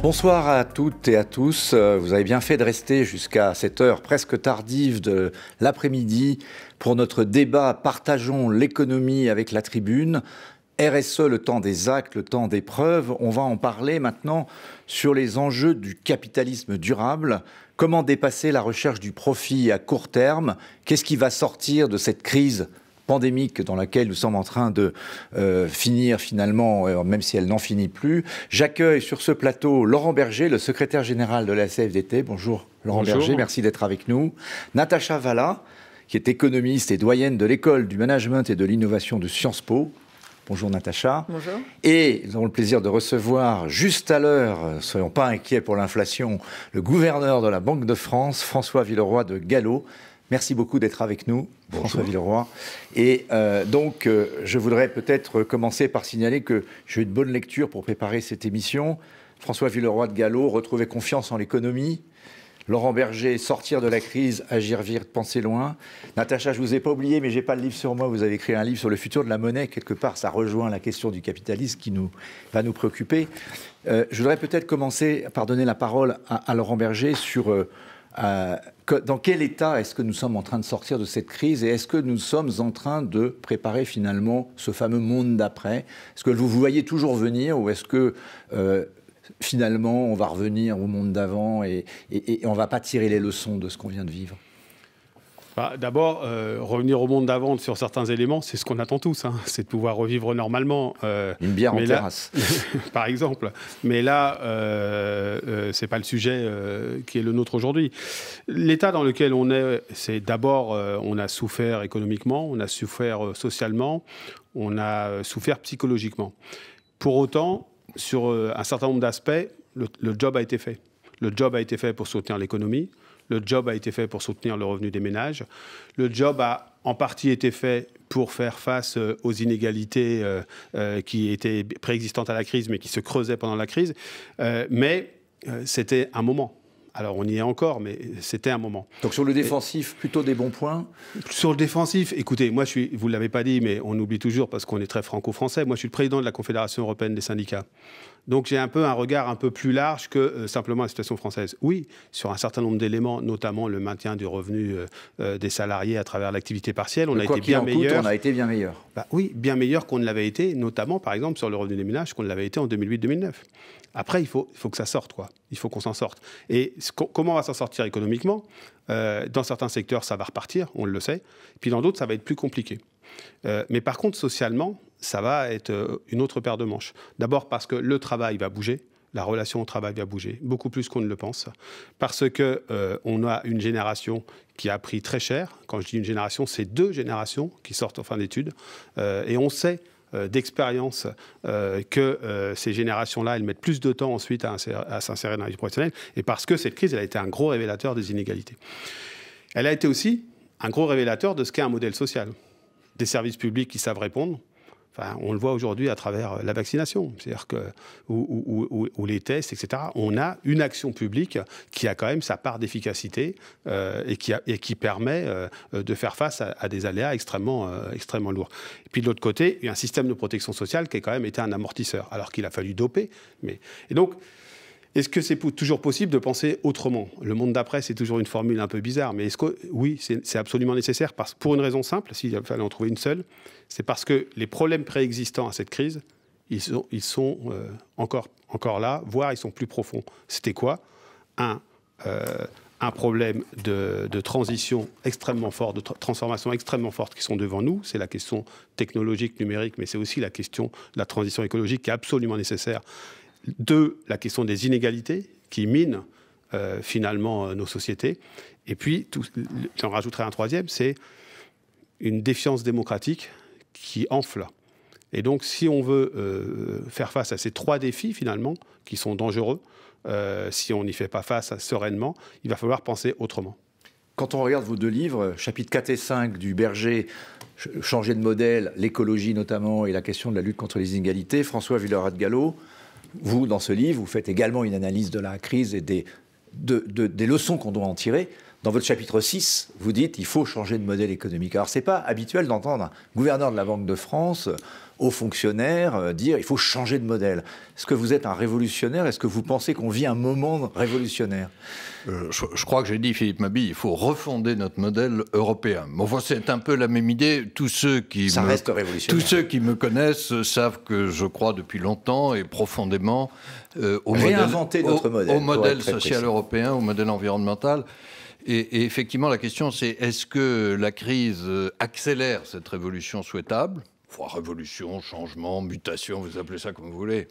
Bonsoir à toutes et à tous. Vous avez bien fait de rester jusqu'à cette heure presque tardive de l'après-midi pour notre débat « Partageons l'économie avec la tribune ». RSE, le temps des actes, le temps des preuves. On va en parler maintenant sur les enjeux du capitalisme durable. Comment dépasser la recherche du profit à court terme? Qu'est-ce qui va sortir de cette crise pandémique dans laquelle nous sommes en train de finir finalement, même si elle n'en finit plus? J'accueille sur ce plateau Laurent Berger, le secrétaire général de la CFDT. Bonjour Laurent Berger, merci d'être avec nous. Natacha Valla, qui est économiste et doyenne de l'école du management et de l'innovation de Sciences Po. Bonjour Natacha. Bonjour. Et nous avons le plaisir de recevoir juste à l'heure, soyons pas inquiets pour l'inflation, le gouverneur de la Banque de France, François Villeroy de Galhau. Merci beaucoup d'être avec nous, François Villeroy. Et donc, je voudrais peut-être commencer par signaler que j'ai eu une bonne lecture pour préparer cette émission. François Villeroy de Galhau, retrouver confiance en l'économie. Laurent Berger, sortir de la crise, agir vite, penser loin. Natacha, je ne vous ai pas oublié, mais je n'ai pas le livre sur moi. Vous avez écrit un livre sur le futur de la monnaie. Quelque part, ça rejoint la question du capitalisme qui va nous préoccuper. Je voudrais peut-être commencer par donner la parole à Laurent Berger sur dans quel état est-ce que nous sommes en train de sortir de cette crise et est-ce que nous sommes en train de préparer finalement ce fameux monde d'après? Est-ce que vous voyez toujours venir ou est-ce que finalement on va revenir au monde d'avant et on ne va pas tirer les leçons de ce qu'on vient de vivre? D'abord, revenir au monde d'avant sur certains éléments, c'est ce qu'on attend tous, hein, c'est de pouvoir revivre normalement. Une bière en terrasse. Par exemple. Mais là, ce n'est pas le sujet qui est le nôtre aujourd'hui. L'état dans lequel on est, c'est d'abord, on a souffert économiquement, on a souffert socialement, on a souffert psychologiquement. Pour autant, sur un certain nombre d'aspects, le job a été fait. Le job a été fait pour soutenir l'économie. Le job a été fait pour soutenir le revenu des ménages. Le job a en partie été fait pour faire face aux inégalités qui étaient préexistantes à la crise, mais qui se creusaient pendant la crise. Mais c'était un moment. Alors, on y est encore, mais c'était un moment. Donc, sur le défensif, plutôt des bons points? Sur le défensif, écoutez, moi, vous ne l'avez pas dit, mais on oublie toujours parce qu'on est très franco-français. Moi, je suis le président de la Confédération européenne des syndicats. Donc, j'ai un regard un peu plus large que simplement la situation française. Oui, sur un certain nombre d'éléments, notamment le maintien du revenu des salariés à travers l'activité partielle, on a été bien meilleur. On a été bien meilleur. Oui, bien meilleur qu'on ne l'avait été, notamment, par exemple, sur le revenu des ménages, qu'on ne l'avait été en 2008-2009. Après, il faut que ça sorte, quoi. Il faut qu'on s'en sorte. Et comment on va s'en sortir économiquement? Dans certains secteurs, ça va repartir, on le sait. Puis dans d'autres, ça va être plus compliqué. Mais par contre, socialement, ça va être une autre paire de manches. D'abord parce que le travail va bouger. La relation au travail va bouger, beaucoup plus qu'on ne le pense. Parce qu'on a une génération qui a pris très cher. Quand je dis une génération, c'est 2 générations qui sortent en fin d'études. Et on sait d'expérience que ces générations-là, elles mettent plus de temps ensuite à s'insérer dans la vie professionnelle. Et parce que cette crise, elle a été un gros révélateur des inégalités. Elle a été aussi un gros révélateur de ce qu'est un modèle social. Des services publics qui savent répondre. Enfin, on le voit aujourd'hui à travers la vaccination, c'est-à-dire que, ou les tests, etc. On a une action publique qui a quand même sa part d'efficacité et qui permet de faire face à des aléas extrêmement lourds. Et puis de l'autre côté, il y a un système de protection sociale qui a quand même été un amortisseur, alors qu'il a fallu doper. Et donc, est-ce que c'est toujours possible de penser autrement? Le monde d'après, c'est toujours une formule un peu bizarre, mais oui, c'est absolument nécessaire, pour une raison simple, s'il fallait en trouver une seule, c'est parce que les problèmes préexistants à cette crise, ils sont encore là, voire ils sont plus profonds. C'était quoi? Un problème de transition extrêmement fort, de transformation extrêmement forte qui sont devant nous. C'est la question technologique, numérique, mais c'est aussi la question de la transition écologique qui est absolument nécessaire. 2, la question des inégalités qui minent finalement nos sociétés. Et puis, j'en rajouterai un 3e, c'est une défiance démocratique qui enfle. Et donc, si on veut faire face à ces 3 défis finalement, qui sont dangereux, si on n'y fait pas face sereinement, il va falloir penser autrement. Quand on regarde vos 2 livres, chapitres 4 et 5 du Berger, changer de modèle, l'écologie notamment, et la question de la lutte contre les inégalités, François Villeroy de Galhau, vous, dans ce livre, vous faites également une analyse de la crise et des leçons qu'on doit en tirer. Dans votre chapitre 6, vous dites qu'il faut changer de modèle économique. Alors, ce n'est pas habituel d'entendre un gouverneur de la Banque de France hauts fonctionnaires dire il faut changer de modèle. Est-ce que vous êtes un révolutionnaire? Est-ce que vous pensez qu'on vit un moment révolutionnaire? Je crois que j'ai dit, Philippe Mabille, il faut refonder notre modèle européen. Bon, c'est un peu la même idée. Tous ceux qui me connaissent savent que je crois depuis longtemps et profondément au modèle social européen, au modèle environnemental. Et effectivement, la question, c'est est-ce que la crise accélère cette révolution souhaitable? Révolution, changement, mutation, vous appelez ça comme vous voulez.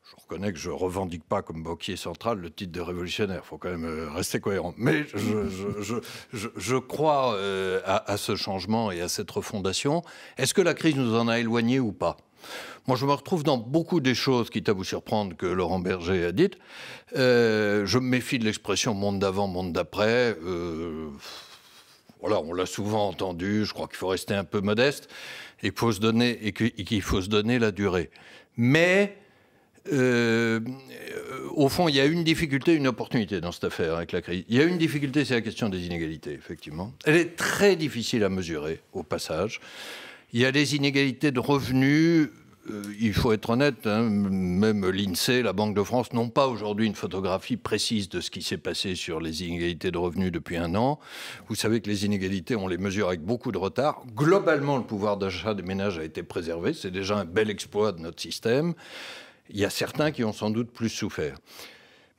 Je reconnais que je ne revendique pas comme banquier central le titre de révolutionnaire. Il faut quand même rester cohérent. Mais je crois à ce changement et à cette refondation. Est-ce que la crise nous en a éloignés ou pas? Moi, je me retrouve dans beaucoup des choses, quitte à vous surprendre, que Laurent Berger a dites. Je me méfie de l'expression « monde d'avant, monde d'après ». Voilà, on l'a souvent entendu. Je crois qu'il faut rester un peu modeste et qu'il faut se donner la durée. Mais au fond, il y a une difficulté, une opportunité dans cette affaire avec la crise. Il y a une difficulté, c'est la question des inégalités, effectivement. Elle est très difficile à mesurer, au passage. Il y a des inégalités de revenus. Il faut être honnête, hein, même l'INSEE, la Banque de France n'ont pas aujourd'hui une photographie précise de ce qui s'est passé sur les inégalités de revenus depuis un an. Vous savez que les inégalités, on les mesure avec beaucoup de retard. Globalement, le pouvoir d'achat des ménages a été préservé. C'est déjà un bel exploit de notre système. Il y a certains qui ont sans doute plus souffert.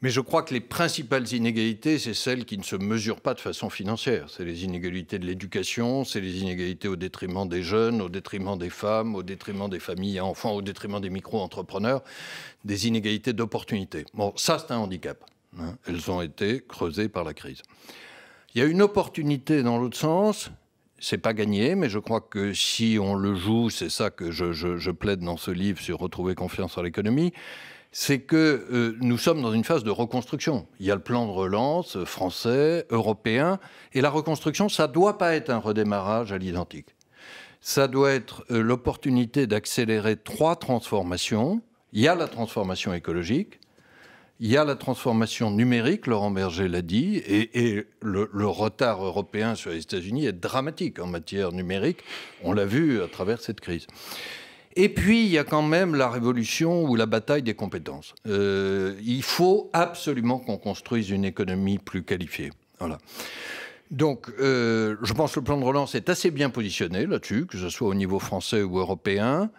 Mais je crois que les principales inégalités, c'est celles qui ne se mesurent pas de façon financière. C'est les inégalités de l'éducation, c'est les inégalités au détriment des jeunes, au détriment des femmes, au détriment des familles à enfants, au détriment des micro-entrepreneurs, des inégalités d'opportunités. Bon, ça, c'est un handicap. Hein. Elles ont été creusées par la crise. Il y a une opportunité dans l'autre sens. C'est pas gagné, mais je crois que si on le joue, c'est ça que je plaide dans ce livre sur retrouver confiance en l'économie, c'est que nous sommes dans une phase de reconstruction. Il y a le plan de relance français, européen, et la reconstruction, ça ne doit pas être un redémarrage à l'identique. Ça doit être l'opportunité d'accélérer 3 transformations. Il y a la transformation écologique, il y a la transformation numérique, Laurent Berger l'a dit, et le retard européen sur les États-Unis est dramatique en matière numérique. On l'a vu à travers cette crise. Et puis, il y a quand même la révolution ou la bataille des compétences. Il faut absolument qu'on construise une économie plus qualifiée. Voilà. Donc, je pense que le plan de relance est assez bien positionné là-dessus, que ce soit au niveau français ou européen.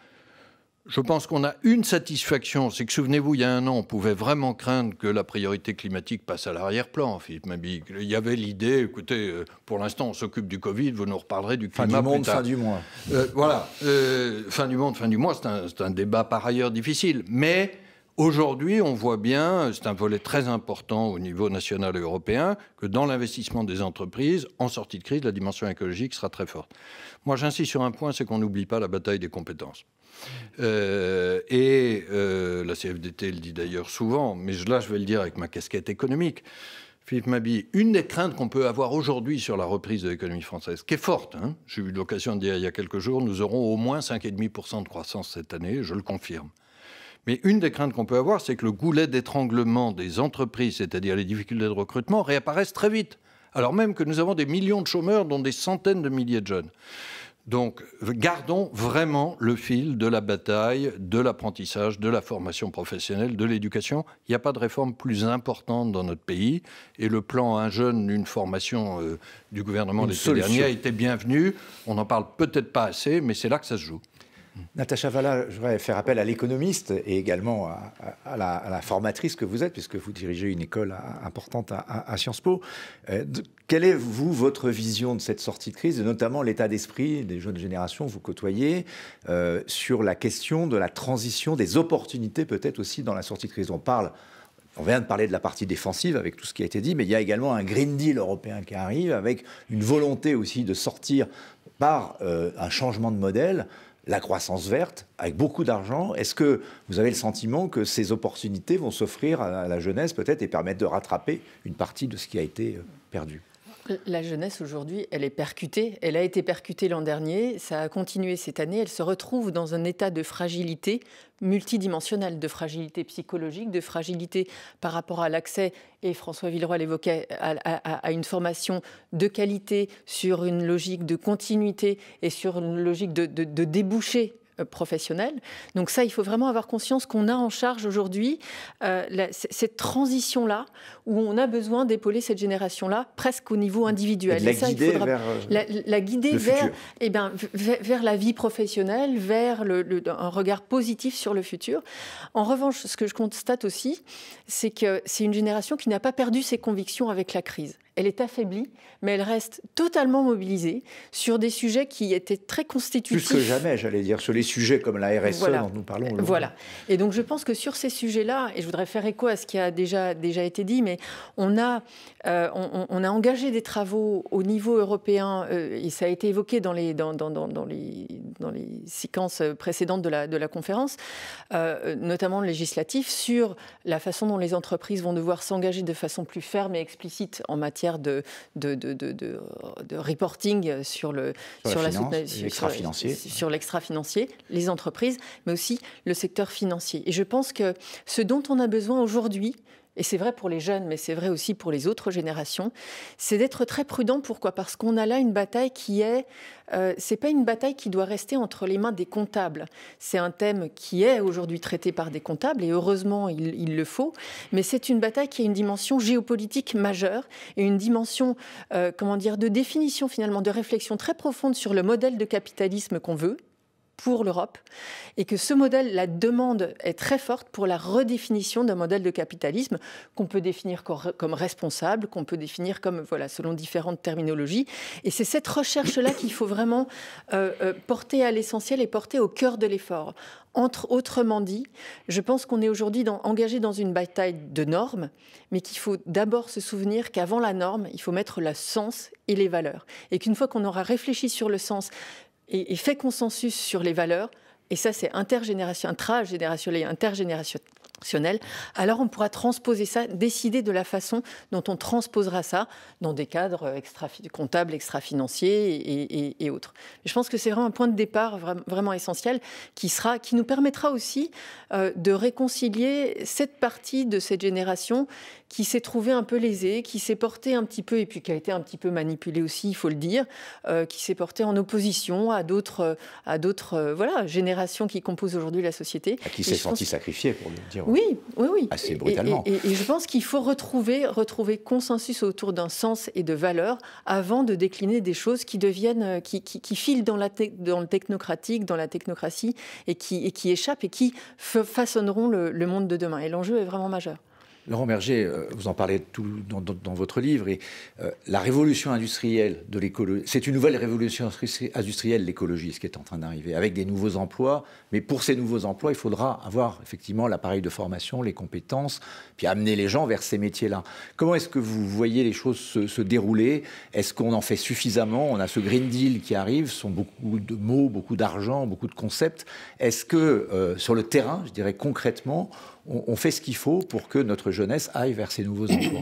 Je pense qu'on a une satisfaction, c'est que, souvenez-vous, il y a un an, on pouvait vraiment craindre que la priorité climatique passe à l'arrière-plan, Philippe Mabille. Il y avait l'idée, écoutez, pour l'instant, on s'occupe du Covid, vous nous reparlerez du climat fin du monde, plus tard. fin du mois. Voilà, fin du monde, fin du mois, c'est un débat par ailleurs difficile. Mais aujourd'hui, on voit bien, c'est un volet très important au niveau national et européen, que dans l'investissement des entreprises, en sortie de crise, la dimension écologique sera très forte. Moi, j'insiste sur un point, c'est qu'on n'oublie pas la bataille des compétences. La CFDT le dit d'ailleurs souvent, mais là, je vais le dire avec ma casquette économique. Philippe Mabille, une des craintes qu'on peut avoir aujourd'hui sur la reprise de l'économie française, qui est forte, hein, j'ai eu l'occasion de dire il y a quelques jours, nous aurons au moins 5,5% de croissance cette année, je le confirme. Mais une des craintes qu'on peut avoir, c'est que le goulet d'étranglement des entreprises, c'est-à-dire les difficultés de recrutement, réapparaissent très vite. Alors même que nous avons des millions de chômeurs, dont des centaines de milliers de jeunes. Donc, gardons vraiment le fil de la bataille, de l'apprentissage, de la formation professionnelle, de l'éducation. Il n'y a pas de réforme plus importante dans notre pays. Et le plan Un jeune, une formation du gouvernement l'été dernier a été bienvenu. On n'en parle peut-être pas assez, mais c'est là que ça se joue. Natacha Valla, je voudrais faire appel à l'économiste et également à la formatrice que vous êtes, puisque vous dirigez une école importante à Sciences Po. Quelle est, votre vision de cette sortie de crise, et notamment l'état d'esprit des jeunes générations que vous côtoyez, sur la question de la transition, des opportunités peut-être aussi dans la sortie de crise? On vient de parler de la partie défensive avec tout ce qui a été dit, mais il y a également un Green Deal européen qui arrive, avec une volonté aussi de sortir par un changement de modèle, la croissance verte, avec beaucoup d'argent. Est-ce que vous avez le sentiment que ces opportunités vont s'offrir à la jeunesse peut-être et permettre de rattraper une partie de ce qui a été perdu? La jeunesse aujourd'hui, elle est percutée. Elle a été percutée l'an dernier, ça a continué cette année. Elle se retrouve dans un état de fragilité multidimensionnelle, de fragilité psychologique, de fragilité par rapport à l'accès, et François Villeroy l'évoquait, à une formation de qualité, sur une logique de continuité et sur une logique de débouché professionnelle. Donc ça, il faut vraiment avoir conscience qu'on a en charge aujourd'hui cette transition-là, où on a besoin d'épauler cette génération-là, presque au niveau individuel. Et de la guider vers la guider vers la vie professionnelle, vers un regard positif sur le futur. En revanche, ce que je constate aussi, c'est que c'est une génération qui n'a pas perdu ses convictions avec la crise. Elle est affaiblie, mais elle reste totalement mobilisée sur des sujets qui étaient très constitutifs. Plus que jamais, j'allais dire, sur les sujets comme la RSE dont nous parlons. Voilà. Et donc, je pense que sur ces sujets-là, et je voudrais faire écho à ce qui a déjà été dit, mais on a engagé des travaux au niveau européen, et ça a été évoqué dans les séquences précédentes de la conférence, notamment législatifs, sur la façon dont les entreprises vont devoir s'engager de façon plus ferme et explicite en matière de reporting sur l'extra-financier, les entreprises, mais aussi le secteur financier. Et je pense que ce dont on a besoin aujourd'hui, et c'est vrai pour les jeunes, mais c'est vrai aussi pour les autres générations, c'est d'être très prudent. Pourquoi ? Parce qu'on a là une bataille qui est... c'est pas une bataille qui doit rester entre les mains des comptables. C'est un thème qui est aujourd'hui traité par des comptables, et heureusement, il le faut. Mais c'est une bataille qui a une dimension géopolitique majeure et une dimension, de définition finalement, de réflexion très profonde sur le modèle de capitalisme qu'on veut pour l'Europe, et que ce modèle, la demande est très forte pour la redéfinition d'un modèle de capitalisme qu'on peut définir comme responsable, qu'on peut définir comme, selon différentes terminologies. Et c'est cette recherche-là qu'il faut vraiment porter à l'essentiel et porter au cœur de l'effort. Autrement dit, je pense qu'on est aujourd'hui engagé dans une bataille de normes, mais qu'il faut d'abord se souvenir qu'avant la norme, il faut mettre le sens et les valeurs. Et qu'une fois qu'on aura réfléchi sur le sens, et fait consensus sur les valeurs, et ça c'est intragénérationnel et intergénérationnel, alors on pourra transposer ça, décider de la façon dont on transposera ça dans des cadres comptables, extra-financiers et autres. Je pense que c'est vraiment un point de départ vraiment essentiel qui nous permettra aussi de réconcilier cette partie de cette génération qui s'est trouvée un peu lésée, qui s'est portée un petit peu, et puis qui a été un petit peu manipulée aussi, il faut le dire, qui s'est portée en opposition à d'autres générations qui composent aujourd'hui la société. Qui s'est sentie sacrifiée, pour le dire. Oui. Assez brutalement. Et je pense qu'il faut retrouver consensus autour d'un sens et de valeurs avant de décliner des choses qui deviennent, qui filent dans le technocratique, dans la technocratie, et qui échappent et qui façonneront le monde de demain. Et l'enjeu est vraiment majeur. Laurent Berger, vous en parlez tout dans votre livre, et la révolution industrielle de l'écologie, c'est une nouvelle révolution industrielle, l'écologie, ce qui est en train d'arriver, avec des nouveaux emplois. Mais pour ces nouveaux emplois, il faudra avoir effectivement l'appareil de formation, les compétences, puis amener les gens vers ces métiers-là. Comment est-ce que vous voyez les choses se dérouler ? Est-ce qu'on en fait suffisamment ? On a ce Green Deal qui arrive, ce sont beaucoup de mots, beaucoup d'argent, beaucoup de concepts. Est-ce que sur le terrain, je dirais concrètement, on fait ce qu'il faut pour que notre jeunesse aille vers ces nouveaux emplois?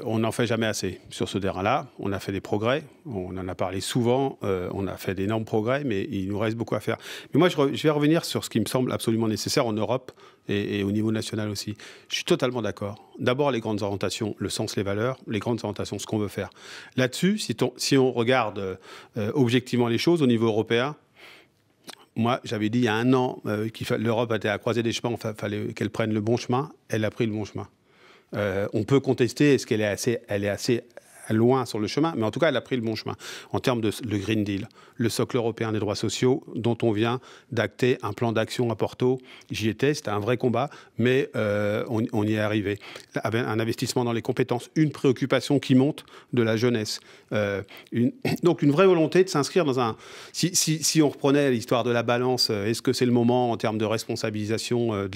On n'en fait jamais assez sur ce terrain-là. On a fait des progrès, on en a parlé souvent, on a fait d'énormes progrès, mais il nous reste beaucoup à faire. Mais moi, je vais revenir sur ce qui me semble absolument nécessaire en Europe et au niveau national aussi. Je suis totalement d'accord. D'abord, les grandes orientations, le sens, les valeurs, les grandes orientations, ce qu'on veut faire. Là-dessus, si on regarde objectivement les choses au niveau européen, moi, j'avais dit il y a 1 an que l'Europe était à la croisée des chemins, il fallait qu'elle prenne le bon chemin. Elle a pris le bon chemin. On peut contester, est-ce qu'elle est assez loin sur le chemin, mais en tout cas, elle a pris le bon chemin. En termes de le Green Deal, le socle européen des droits sociaux, dont on vient d'acter un plan d'action à Porto, j'y étais, c'était un vrai combat, mais on y est arrivé. Avec un investissement dans les compétences, une préoccupation qui monte de la jeunesse. Donc une vraie volonté de s'inscrire dans un... Si on reprenait l'histoire de la balance, est-ce que c'est le moment en termes de responsabilisation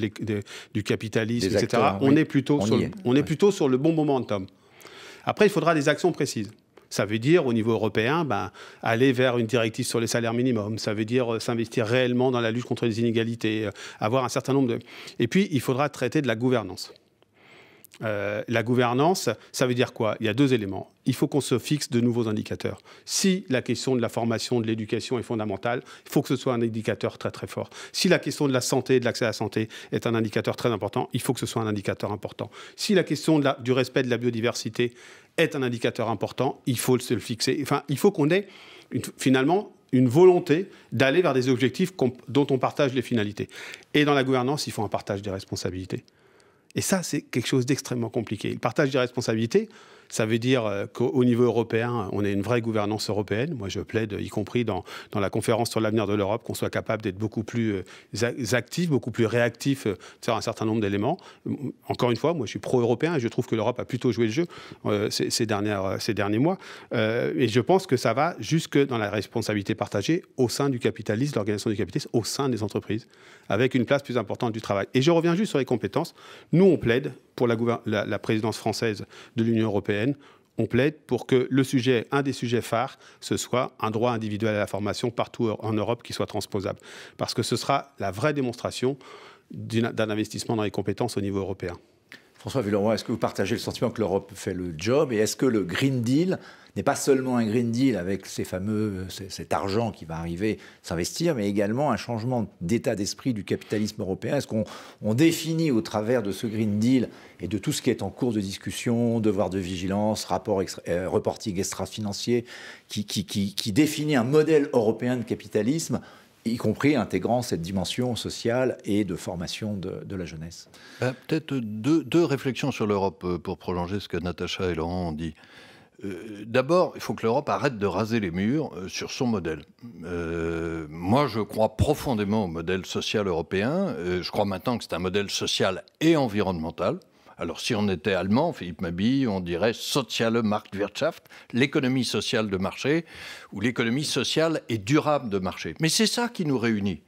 du capitalisme, etc. Acteurs, on est plutôt sur le bon momentum. Après, il faudra des actions précises. Ça veut dire, au niveau européen, aller vers une directive sur les salaires minimums. Ça veut dire s'investir réellement dans la lutte contre les inégalités, avoir un certain nombre de... Et puis, il faudra traiter de la gouvernance. La gouvernance, ça veut dire quoi ? Il y a 2 éléments. Il faut qu'on se fixe de nouveaux indicateurs. Si la question de la formation, de l'éducation est fondamentale, il faut que ce soit un indicateur très très fort. Si la question de la santé, de l'accès à la santé est un indicateur très important, il faut que ce soit un indicateur important. Si la question du respect de la biodiversité est un indicateur important, il faut se le fixer. Enfin, il faut qu'on ait finalement une volonté d'aller vers des objectifs dont on partage les finalités. Et dans la gouvernance, il faut un partage des responsabilités. Et ça, c'est quelque chose d'extrêmement compliqué. Le partage des responsabilités, ça veut dire qu'au niveau européen, on ait une vraie gouvernance européenne. Moi, je plaide, y compris dans la conférence sur l'avenir de l'Europe, qu'on soit capable d'être beaucoup plus actif, beaucoup plus réactif sur un certain nombre d'éléments. Encore une fois, moi, je suis pro-européen et je trouve que l'Europe a plutôt joué le jeu ces derniers mois. Et je pense que ça va jusque dans la responsabilité partagée au sein du capitalisme, l'organisation du capitalisme, au sein des entreprises, avec une place plus importante du travail. Et je reviens juste sur les compétences. Nous, on plaide pour la présidence française de l'Union européenne, on plaide pour que un des sujets phares, ce soit un droit individuel à la formation partout en Europe qui soit transposable. Parce que ce sera la vraie démonstration d'un investissement dans les compétences au niveau européen. François Villeroy, est-ce que vous partagez le sentiment que l'Europe fait le job? Et est-ce que le Green Deal n'est pas seulement un Green Deal avec cet argent qui va arriver s'investir, mais également un changement d'état d'esprit du capitalisme européen? Est-ce qu'on définit au travers de ce Green Deal et de tout ce qui est en cours de discussion, devoir de vigilance, reporting extra-financier, qui définit un modèle européen de capitalisme, y compris intégrant cette dimension sociale et de formation de la jeunesse? Peut-être deux réflexions sur l'Europe pour prolonger ce que Natacha et Laurent ont dit. D'abord, il faut que l'Europe arrête de raser les murs sur son modèle. Moi, je crois profondément au modèle social européen. Je crois maintenant que c'est un modèle social et environnemental. Alors, si on était allemand, Philippe Mabille, on dirait Soziale Marktwirtschaft, l'économie sociale de marché, ou l'économie sociale et durable de marché. Mais c'est ça qui nous réunit.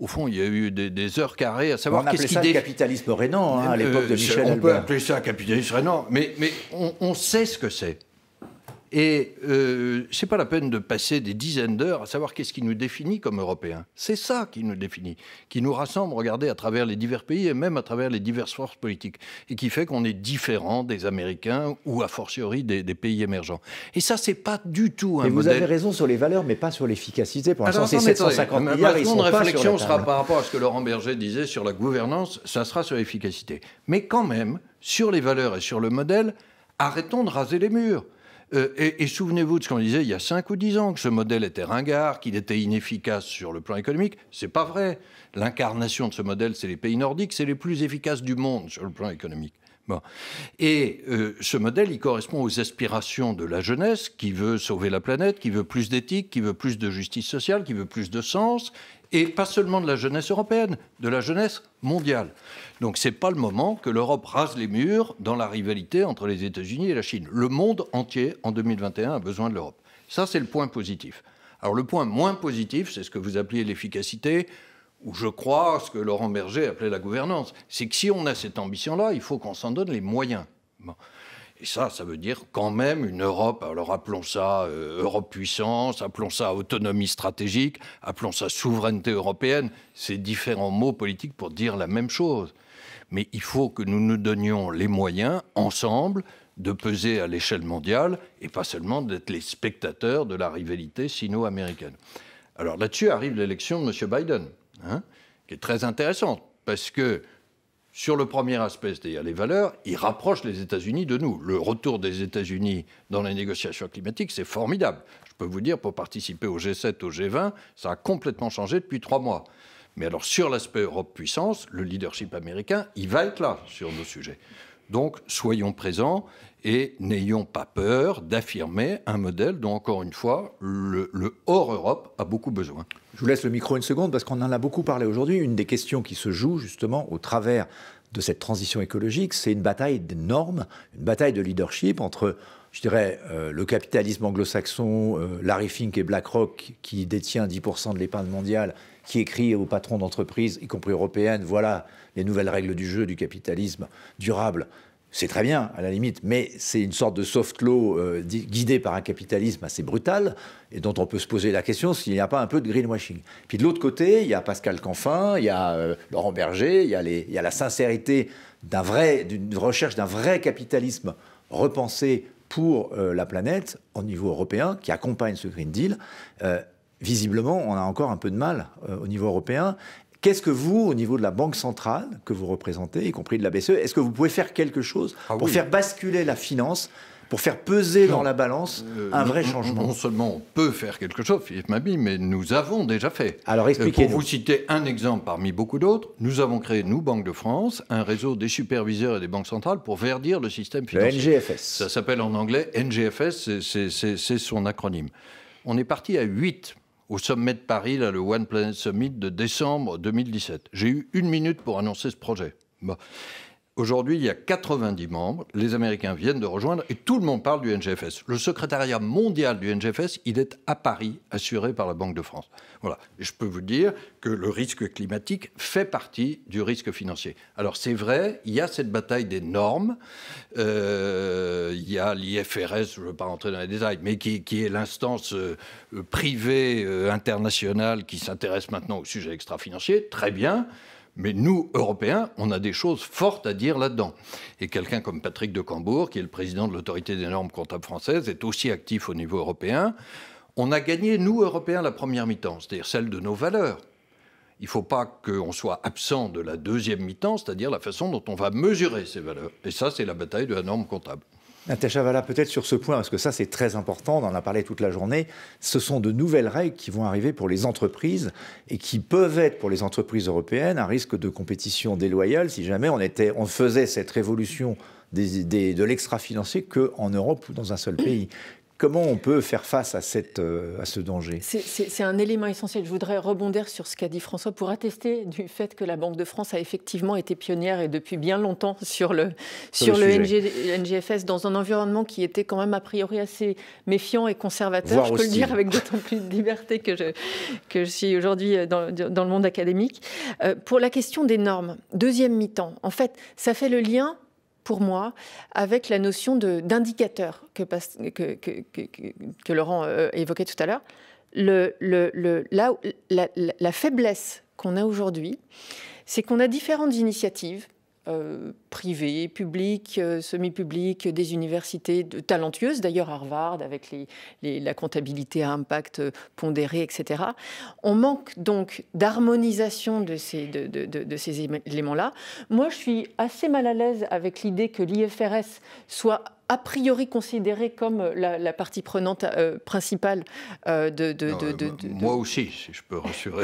Au fond, il y a eu des heures carrées à savoir qu'est-ce qui... On appelait ça le capitalisme rénant, à l'époque de Michel Albert. On peut appeler ça capitalisme rénant, mais on sait ce que c'est. Et c'est pas la peine de passer des dizaines d'heures à savoir qu'est-ce qui nous définit comme Européens. C'est ça qui nous définit, qui nous rassemble, regardez, à travers les divers pays et même à travers les diverses forces politiques, et qui fait qu'on est différent des Américains ou a fortiori des pays émergents. Et ça, c'est pas du tout un modèle... Vous avez raison sur les valeurs, mais pas sur l'efficacité. Pour l'instant, c'est 750 milliards, ils sont pas sur la table. Ma réflexion sera par rapport à ce que Laurent Berger disait sur la gouvernance, ça sera sur l'efficacité. Mais quand même, sur les valeurs et sur le modèle, arrêtons de raser les murs. Et souvenez-vous de ce qu'on disait il y a 5 ou 10 ans, que ce modèle était ringard, qu'il était inefficace sur le plan économique. C'est pas vrai. L'incarnation de ce modèle, c'est les pays nordiques, c'est les plus efficaces du monde sur le plan économique. Bon. Et ce modèle, il correspond aux aspirations de la jeunesse qui veut sauver la planète, qui veut plus d'éthique, qui veut plus de justice sociale, qui veut plus de sens, et pas seulement de la jeunesse européenne, de la jeunesse mondiale. Donc c'est pas le moment que l'Europe rase les murs dans la rivalité entre les États-Unis et la Chine. Le monde entier, en 2021, a besoin de l'Europe. Ça, c'est le point positif. Alors le point moins positif, c'est ce que vous appeliez l'efficacité, ou je crois ce que Laurent Berger appelait la gouvernance. C'est que si on a cette ambition-là, il faut qu'on s'en donne les moyens. Bon. Et ça veut dire quand même une Europe, alors appelons ça Europe puissance, appelons ça autonomie stratégique, appelons ça souveraineté européenne, c'est différents mots politiques pour dire la même chose. Mais il faut que nous nous donnions les moyens, ensemble, de peser à l'échelle mondiale, et pas seulement d'être les spectateurs de la rivalité sino-américaine. Alors là-dessus arrive l'élection de M. Biden, qui est très intéressante, parce que sur le premier aspect, c'est-à-dire les valeurs, il rapproche les États-Unis de nous. Le retour des États-Unis dans les négociations climatiques, c'est formidable. Je peux vous dire, pour participer au G7, au G20, ça a complètement changé depuis 3 mois. Mais alors, sur l'aspect Europe-puissance, le leadership américain, il va être là sur nos sujets. Donc, soyons présents et n'ayons pas peur d'affirmer un modèle dont, encore une fois, le hors-Europe a beaucoup besoin. Je vous laisse le micro une seconde parce qu'on en a beaucoup parlé aujourd'hui. Une des questions qui se joue justement au travers de cette transition écologique, c'est une bataille de normes, une bataille de leadership entre, je dirais, le capitalisme anglo-saxon, Larry Fink et BlackRock, qui détient 10% de l'épargne mondiale, qui écrit aux patrons d'entreprises, y compris européennes, voilà les nouvelles règles du jeu du capitalisme durable. C'est très bien, à la limite, mais c'est une sorte de soft law guidé par un capitalisme assez brutal et dont on peut se poser la question s'il n'y a pas un peu de greenwashing. Puis de l'autre côté, il y a Pascal Canfin, il y a Laurent Berger, il y a la sincérité d'une recherche d'un vrai capitalisme repensé pour la planète au niveau européen qui accompagne ce Green Deal. Visiblement, on a encore un peu de mal au niveau européen. Qu'est-ce que vous, au niveau de la Banque centrale que vous représentez, y compris de la BCE, est-ce que vous pouvez faire quelque chose pour faire basculer la finance pour faire peser dans la balance un vrai changement. Non seulement on peut faire quelque chose, Philippe Mabille, mais nous avons déjà fait. Alors expliquez-nous. Pour vous citer un exemple parmi beaucoup d'autres, nous avons créé, nous, Banque de France, un réseau des superviseurs et des banques centrales pour verdir le système financier. Le NGFS. Ça s'appelle en anglais NGFS, c'est son acronyme. On est parti à 8 au sommet de Paris, là, le One Planet Summit de décembre 2017. J'ai eu 1 minute pour annoncer ce projet. Bon. Aujourd'hui, il y a 90 membres. Les Américains viennent de rejoindre et tout le monde parle du NGFS. Le secrétariat mondial du NGFS, il est à Paris, assuré par la Banque de France. Voilà. Et je peux vous dire que le risque climatique fait partie du risque financier. Alors c'est vrai, il y a cette bataille des normes. Il y a l'IFRS, je ne veux pas rentrer dans les détails, mais qui est l'instance privée internationale qui s'intéresse maintenant au sujet extra-financier. Très bien. Mais nous, Européens, on a des choses fortes à dire là-dedans. Et quelqu'un comme Patrick de Cambourg, qui est le président de l'autorité des normes comptables françaises, est aussi actif au niveau européen. On a gagné, nous, Européens, la première mi-temps, c'est-à-dire celle de nos valeurs. Il ne faut pas qu'on soit absent de la deuxième mi-temps, c'est-à-dire la façon dont on va mesurer ces valeurs. Et ça, c'est la bataille de la norme comptable. Natacha Valla, peut-être sur ce point, parce que ça c'est très important, on en a parlé toute la journée, ce sont de nouvelles règles qui vont arriver pour les entreprises et qui peuvent être pour les entreprises européennes un risque de compétition déloyale si jamais on faisait cette révolution de l'extra-financier qu'en Europe ou dans un seul pays. Comment on peut faire face à ce danger ? C'est un élément essentiel. Je voudrais rebondir sur ce qu'a dit François pour attester du fait que la Banque de France a effectivement été pionnière et depuis bien longtemps sur le NGFS dans un environnement qui était quand même a priori assez méfiant et conservateur. Je peux le dire avec d'autant plus de liberté que je suis aujourd'hui dans le monde académique. Pour la question des normes, deuxième mi-temps, en fait, ça fait le lien pour moi, avec la notion d'indicateur que Laurent évoquait tout à l'heure. La faiblesse qu'on a aujourd'hui, c'est qu'on a différentes initiatives privées, publiques, semi-publiques, des universités talentueuses, d'ailleurs Harvard, avec la comptabilité à impact pondéré, etc. On manque donc d'harmonisation de ces éléments-là. Moi, je suis assez mal à l'aise avec l'idée que l'IFRS soit a priori considérée comme la partie prenante principale Moi aussi, si je peux rassurer.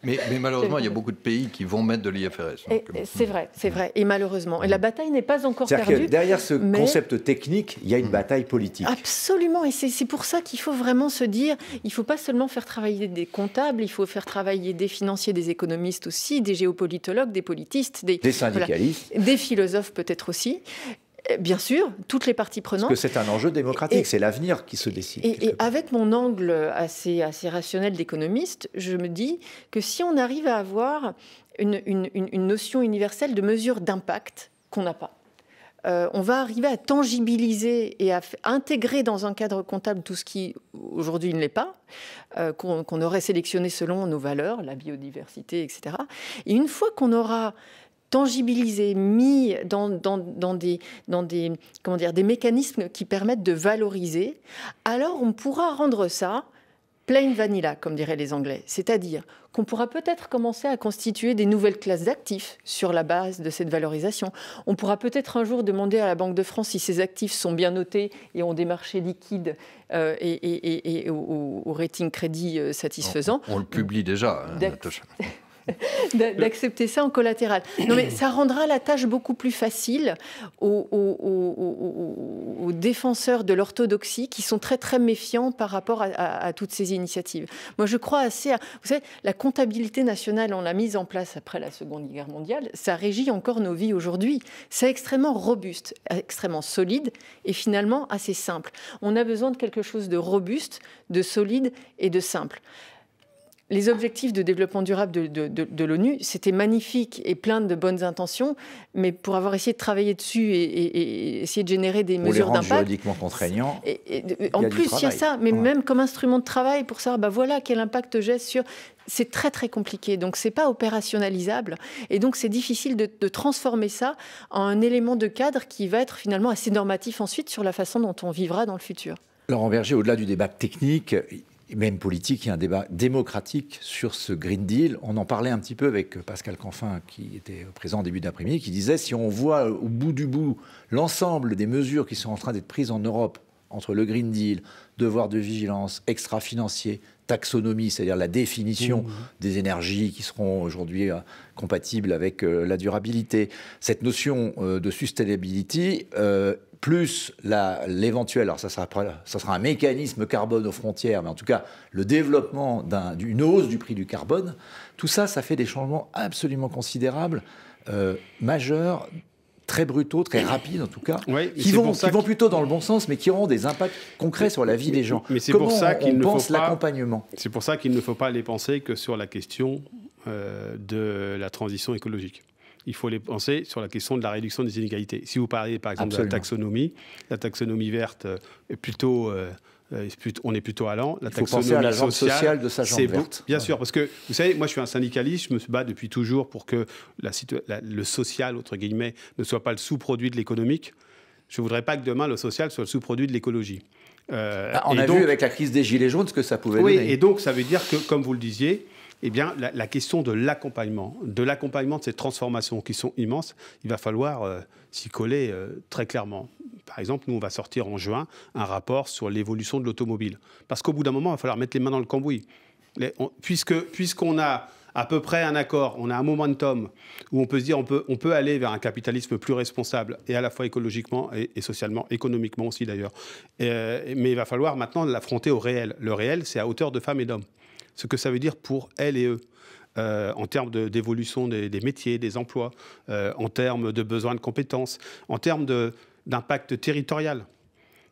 mais malheureusement, il y a beaucoup de pays qui vont mettre de l'IFRS. C'est vrai. Et malheureusement. Et la bataille n'est pas encore perdue. Que derrière ce concept technique, il y a une bataille politique. Absolument. Et c'est pour ça qu'il faut vraiment se dire, il ne faut pas seulement faire travailler des comptables, il faut faire travailler des financiers, des économistes aussi, des géopolitologues, des politistes, des syndicalistes, des philosophes peut-être aussi. Bien sûr, toutes les parties prenantes. Parce que c'est un enjeu démocratique, c'est l'avenir qui se décide. Et avec mon angle assez rationnel d'économiste, je me dis que si on arrive à avoir une notion universelle de mesure d'impact qu'on n'a pas, on va arriver à tangibiliser et à intégrer dans un cadre comptable tout ce qui aujourd'hui ne l'est pas, qu'on aurait sélectionné selon nos valeurs, la biodiversité, etc. Et une fois qu'on aura tangibilisé, mis dans des mécanismes qui permettent de valoriser, alors on pourra rendre ça plain vanilla, comme diraient les Anglais. C'est-à-dire qu'on pourra peut-être commencer à constituer des nouvelles classes d'actifs sur la base de cette valorisation. On pourra peut-être un jour demander à la Banque de France si ces actifs sont bien notés et ont des marchés liquides et au rating crédit satisfaisant. On le publie déjà, Natacha. D'accepter ça en collatéral. Non, mais ça rendra la tâche beaucoup plus facile aux défenseurs de l'orthodoxie qui sont très, très méfiants par rapport à toutes ces initiatives. Moi, je crois assez à... Vous savez, la comptabilité nationale, on l'a mise en place après la Seconde Guerre mondiale, ça régit encore nos vies aujourd'hui. C'est extrêmement robuste, extrêmement solide et finalement assez simple. On a besoin de quelque chose de robuste, de solide et de simple. Les objectifs de développement durable de l'ONU, c'était magnifique et plein de bonnes intentions, mais pour avoir essayé de travailler dessus et essayer de générer des mesures d'impact... Pour les rendre juridiquement contraignants, en plus, il y a ça, mais même comme instrument de travail, pour savoir, voilà, quel impact j'ai sur... C'est très, très compliqué. Donc, ce n'est pas opérationnalisable. Et donc, c'est difficile de transformer ça en un élément de cadre qui va être finalement assez normatif ensuite sur la façon dont on vivra dans le futur. Laurent Berger, au-delà du débat technique... même politique, il y a un débat démocratique sur ce Green Deal. On en parlait un petit peu avec Pascal Canfin, qui était présent au début d'après-midi, qui disait, si on voit au bout du bout l'ensemble des mesures qui sont en train d'être prises en Europe, entre le Green Deal, devoir de vigilance, extra-financier, taxonomie, c'est-à-dire la définition des énergies qui seront aujourd'hui compatibles avec la durabilité, cette notion de sustainability, plus l'éventuel, alors ça sera un mécanisme carbone aux frontières, mais en tout cas le développement d'une hausse du prix du carbone, tout ça, ça fait des changements absolument considérables, majeurs, très brutaux, très rapides en tout cas, qui vont plutôt dans le bon sens, mais qui auront des impacts concrets sur la vie des gens. Mais c'est Comment pour ça qu'il on pense l'accompagnement? C'est pour ça qu'il ne faut pas les penser que sur la question de la transition écologique. Il faut les penser sur la question de la réduction des inégalités. Si vous parlez par exemple de la taxonomie verte est plutôt... on est plutôt allant. Il faut penser à la jambe sociale de sa jambe verte. Bien sûr, parce que, vous savez, moi je suis un syndicaliste, je me bats depuis toujours pour que le social, entre guillemets, ne soit pas le sous-produit de l'économique. Je ne voudrais pas que demain le social soit le sous-produit de l'écologie. On a vu avec la crise des Gilets jaunes ce que ça pouvait donner. Oui, et donc ça veut dire que, comme vous le disiez, eh bien, la question de l'accompagnement de ces transformations qui sont immenses, il va falloir s'y coller très clairement. Par exemple, nous, on va sortir en juin un rapport sur l'évolution de l'automobile. Parce qu'au bout d'un moment, il va falloir mettre les mains dans le cambouis. Puisqu'on a à peu près un accord, on a un momentum où on peut se dire on peut aller vers un capitalisme plus responsable, et à la fois écologiquement et socialement, économiquement aussi d'ailleurs. Mais il va falloir maintenant l'affronter au réel. Le réel, c'est à hauteur de femmes et d'hommes. Ce que ça veut dire pour elles et eux. En termes d'évolution des métiers, des emplois, en termes de besoins de compétences, en termes d'impact territorial.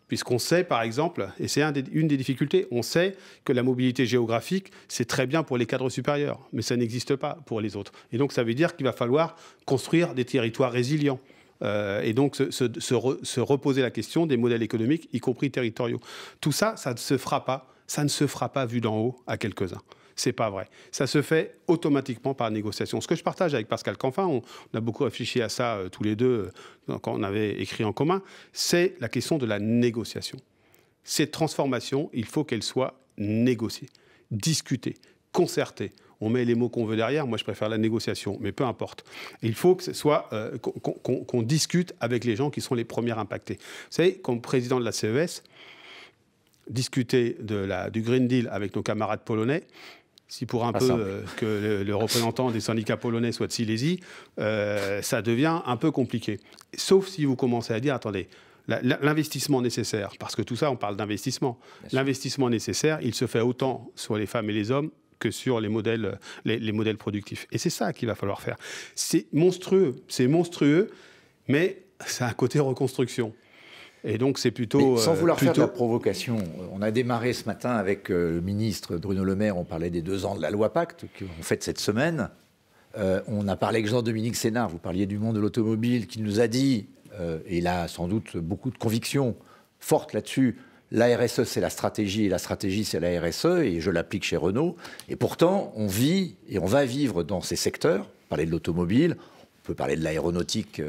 Puisqu'on sait, par exemple, et c'est une des difficultés, on sait que la mobilité géographique, c'est très bien pour les cadres supérieurs, mais ça n'existe pas pour les autres. Et donc, ça veut dire qu'il va falloir construire des territoires résilients. Et donc, se reposer la question des modèles économiques, y compris territoriaux. Tout ça, ça ne se fera pas. Ça ne se fera pas vu d'en haut à quelques-uns. C'est pas vrai. Ça se fait automatiquement par négociation. Ce que je partage avec Pascal Canfin, on a beaucoup réfléchi à ça tous les deux quand on avait écrit en commun, c'est la question de la négociation. Cette transformation, il faut qu'elle soit négociée, discutée, concertée. On met les mots qu'on veut derrière, moi je préfère la négociation, mais peu importe. Il faut que ce soit qu'on discute avec les gens qui sont les premiers impactés. Vous savez, comme président de la CES, discuter du Green Deal avec nos camarades polonais, si pour un peu que le représentant des syndicats polonais soit de Silésie, ça devient un peu compliqué. Sauf si vous commencez à dire, attendez, l'investissement nécessaire, parce que tout ça, on parle d'investissement. L'investissement nécessaire, il se fait autant sur les femmes et les hommes que sur les modèles productifs. Et c'est ça qu'il va falloir faire. C'est monstrueux, mais c'est un côté reconstruction. Et donc, c'est plutôt... Mais sans vouloir faire de la provocation, on a démarré ce matin avec le ministre Bruno Le Maire, on parlait des 2 ans de la loi Pacte, qu'on fête cette semaine. On a parlé avec Jean-Dominique Sénard, vous parliez du monde de l'automobile, qui nous a dit, et il a sans doute beaucoup de convictions fortes là-dessus, la RSE, c'est la stratégie, et la stratégie, c'est la RSE, et je l'applique chez Renault. Et pourtant, on vit, et on va vivre dans ces secteurs, parler de l'automobile, on peut parler de l'aéronautique,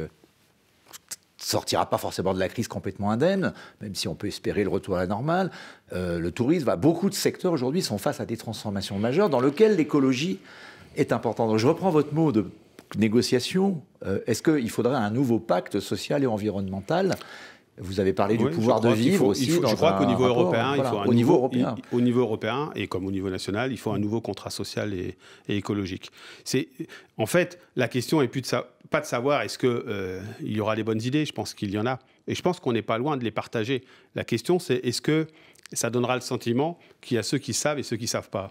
sortira pas forcément de la crise complètement indemne, même si on peut espérer le retour à la normale. Le tourisme, beaucoup de secteurs aujourd'hui sont face à des transformations majeures dans lesquelles l'écologie est importante. Donc je reprends votre mot de négociation. Est-ce qu'il faudrait un nouveau pacte social et environnemental ? Vous avez parlé du pouvoir de vivre aussi. Je crois qu'au niveau européen, au niveau européen et comme au niveau national, il faut un nouveau contrat social et écologique. En fait, la question n'est plus pas de savoir est-ce qu'il y aura des bonnes idées. Je pense qu'il y en a. Et je pense qu'on n'est pas loin de les partager. La question, c'est est-ce que ça donnera le sentiment qu'il y a ceux qui savent et ceux qui ne savent pas.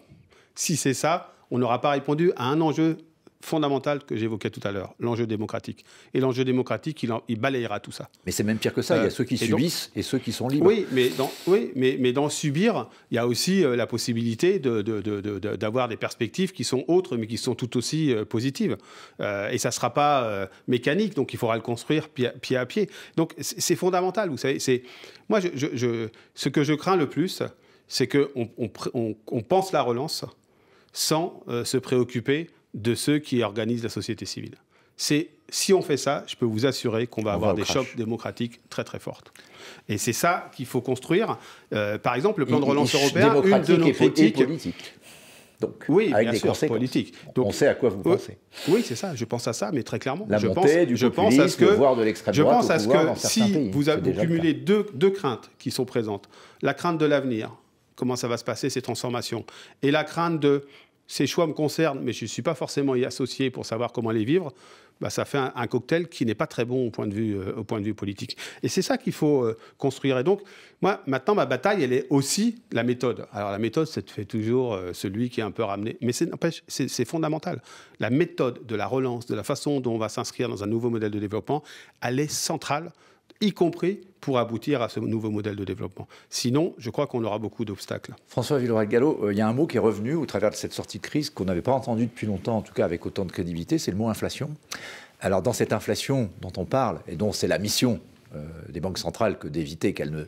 Si c'est ça, on n'aura pas répondu à un enjeu fondamental que j'évoquais tout à l'heure, l'enjeu démocratique. Et l'enjeu démocratique, il balayera tout ça. Mais c'est même pire que ça, il y a ceux qui subissent et ceux qui sont libres. Oui, mais dans subir, il y a aussi la possibilité d'avoir des perspectives qui sont autres, mais qui sont tout aussi positives. Et ça ne sera pas mécanique, donc il faudra le construire pied à pied. Donc c'est fondamental, vous savez. Moi, ce que je crains le plus, c'est qu'on pense la relance sans se préoccuper de ceux qui organisent la société civile. C'est si on fait ça, je peux vous assurer qu'on va avoir des chocs démocratiques très très fortes. Et c'est ça qu'il faut construire. Par exemple, le plan de relance européen, une de nos critiques... Donc, oui, avec bien des sûr, conséquences. politiques. Donc, on sait à quoi vous pensez. Oui, c'est ça. Je pense à ça, mais très clairement. La montée du populisme, voire de l'extrême droite au pouvoir dans certains pays. Je pense à ce que si vous cumulez deux craintes qui sont présentes, la crainte de l'avenir, comment ça va se passer, ces transformations, et la crainte de ces choix me concernent, mais je ne suis pas forcément y associé pour savoir comment les vivre, bah, ça fait un cocktail qui n'est pas très bon au point de vue politique. Et c'est ça qu'il faut construire. Et donc, moi, maintenant, ma bataille, elle est aussi la méthode. Alors, la méthode, c'est fait toujours celui qui est un peu ramené. Mais c'est fondamental. La méthode de la relance, de la façon dont on va s'inscrire dans un nouveau modèle de développement, elle est centrale, y compris pour aboutir à ce nouveau modèle de développement. Sinon, je crois qu'on aura beaucoup d'obstacles. François Villeroy de Galhau, il y a un mot qui est revenu au travers de cette sortie de crise qu'on n'avait pas entendu depuis longtemps, en tout cas avec autant de crédibilité, c'est le mot inflation. Alors dans cette inflation dont on parle, et dont c'est la mission des banques centrales que d'éviter qu'elle ne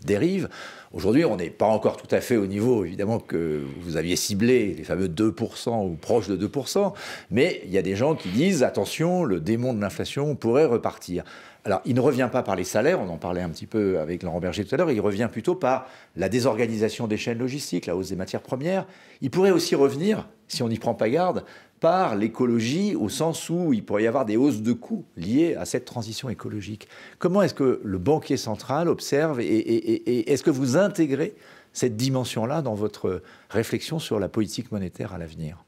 dérive, aujourd'hui on n'est pas encore tout à fait au niveau évidemment que vous aviez ciblé, les fameux 2% ou proches de 2%, mais il y a des gens qui disent attention, le démon de l'inflation pourrait repartir. Alors, il ne revient pas par les salaires, on en parlait un petit peu avec Laurent Berger tout à l'heure, il revient plutôt par la désorganisation des chaînes logistiques, la hausse des matières premières. Il pourrait aussi revenir, si on n'y prend pas garde, par l'écologie, au sens où il pourrait y avoir des hausses de coûts liées à cette transition écologique. Comment est-ce que le banquier central observe et est-ce que vous intégrez cette dimension-là dans votre réflexion sur la politique monétaire à l'avenir ?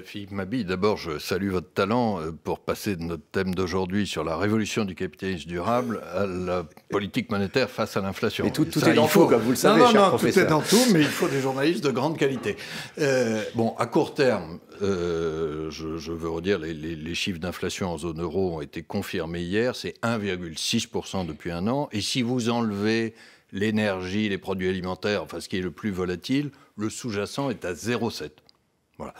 Philippe Mabille, d'abord, je salue votre talent pour passer de notre thème d'aujourd'hui sur la révolution du capitalisme durable à la politique monétaire face à l'inflation. Mais tout est dans tout, comme vous le savez, cher professeur. Tout est dans tout, mais il faut des journalistes de grande qualité. Bon, à court terme, je veux redire, les chiffres d'inflation en zone euro ont été confirmés hier, c'est 1,6% depuis un an, et si vous enlevez l'énergie, les produits alimentaires, enfin ce qui est le plus volatile, le sous-jacent est à 0,7. Voilà.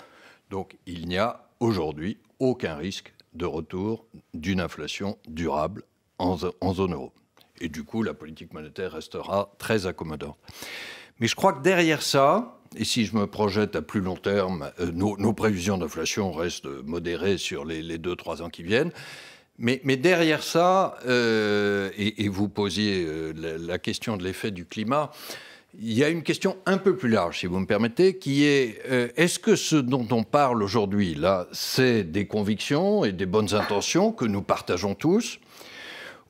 Donc, il n'y a aujourd'hui aucun risque de retour d'une inflation durable en zone euro. Et du coup, la politique monétaire restera très accommodante. Mais je crois que derrière ça, et si je me projette à plus long terme, nos prévisions d'inflation restent modérées sur les 2-3 ans qui viennent. Mais derrière ça, et vous posiez la question de l'effet du climat, il y a une question un peu plus large, si vous me permettez, qui est est-ce que ce dont on parle aujourd'hui, là, c'est des convictions et des bonnes intentions que nous partageons tous,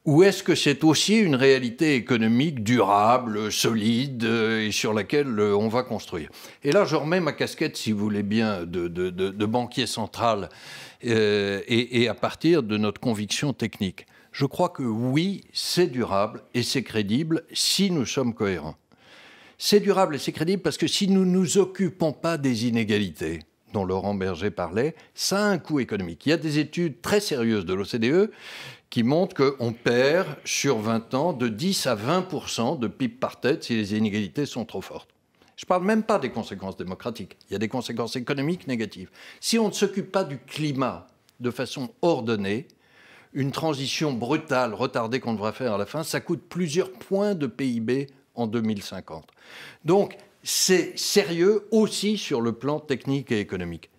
ou est-ce que c'est aussi une réalité économique durable, solide, et sur laquelle on va construire ? Et là, je remets ma casquette, si vous voulez bien, de banquier central, et à partir de notre conviction technique. Je crois que oui, c'est durable et c'est crédible si nous sommes cohérents. C'est durable et c'est crédible parce que si nous ne nous occupons pas des inégalités dont Laurent Berger parlait, ça a un coût économique. Il y a des études très sérieuses de l'OCDE qui montrent qu'on perd sur 20 ans de 10 à 20% de PIB par tête si les inégalités sont trop fortes. Je ne parle même pas des conséquences démocratiques. Il y a des conséquences économiques négatives. Si on ne s'occupe pas du climat de façon ordonnée, une transition brutale, retardée qu'on devra faire à la fin, ça coûte plusieurs points de PIB en 2050. Donc, c'est sérieux aussi sur le plan technique et économique.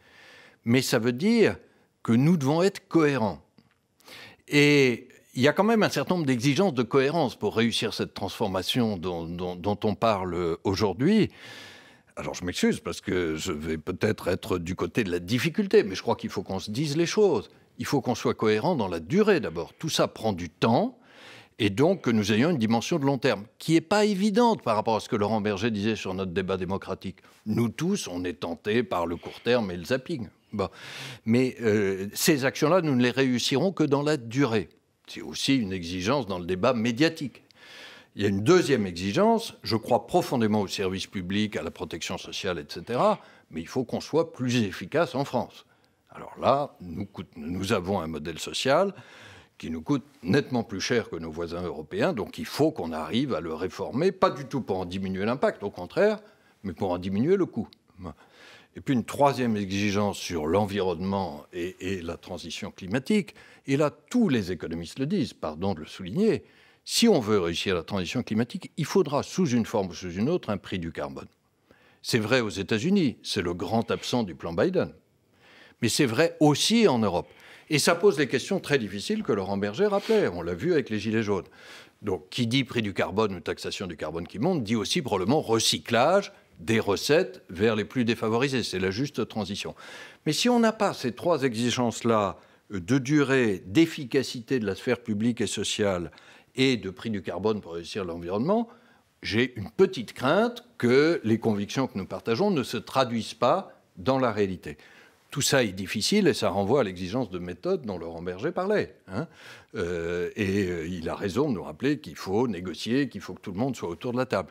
Mais ça veut dire que nous devons être cohérents. Et il y a quand même un certain nombre d'exigences de cohérence pour réussir cette transformation dont on parle aujourd'hui. Alors, je m'excuse parce que je vais peut-être être du côté de la difficulté, mais je crois qu'il faut qu'on se dise les choses. Il faut qu'on soit cohérent dans la durée d'abord. Tout ça prend du temps. Et donc que nous ayons une dimension de long terme, qui n'est pas évidente par rapport à ce que Laurent Berger disait sur notre débat démocratique. Nous tous, on est tentés par le court terme et le zapping. Bon. Mais ces actions-là, nous ne les réussirons que dans la durée. C'est aussi une exigence dans le débat médiatique. Il y a une deuxième exigence, je crois profondément au service public, à la protection sociale, etc., mais il faut qu'on soit plus efficace en France. Alors là, nous avons un modèle social qui nous coûte nettement plus cher que nos voisins européens, donc il faut qu'on arrive à le réformer, pas du tout pour en diminuer l'impact, au contraire, mais pour en diminuer le coût. Et puis une troisième exigence sur l'environnement et la transition climatique, et là tous les économistes le disent, pardon de le souligner, si on veut réussir la transition climatique, il faudra sous une forme ou sous une autre un prix du carbone. C'est vrai aux États-Unis, c'est le grand absent du plan Biden, mais c'est vrai aussi en Europe. Et ça pose les questions très difficiles que Laurent Berger rappelait. On l'a vu avec les Gilets jaunes. Donc, qui dit prix du carbone ou taxation du carbone qui monte, dit aussi probablement recyclage des recettes vers les plus défavorisés. C'est la juste transition. Mais si on n'a pas ces trois exigences-là de durée, d'efficacité de la sphère publique et sociale et de prix du carbone pour réussir l'environnement, j'ai une petite crainte que les convictions que nous partageons ne se traduisent pas dans la réalité. Tout ça est difficile et ça renvoie à l'exigence de méthode dont Laurent Berger parlait. Il a raison de nous rappeler qu'il faut négocier, qu'il faut que tout le monde soit autour de la table.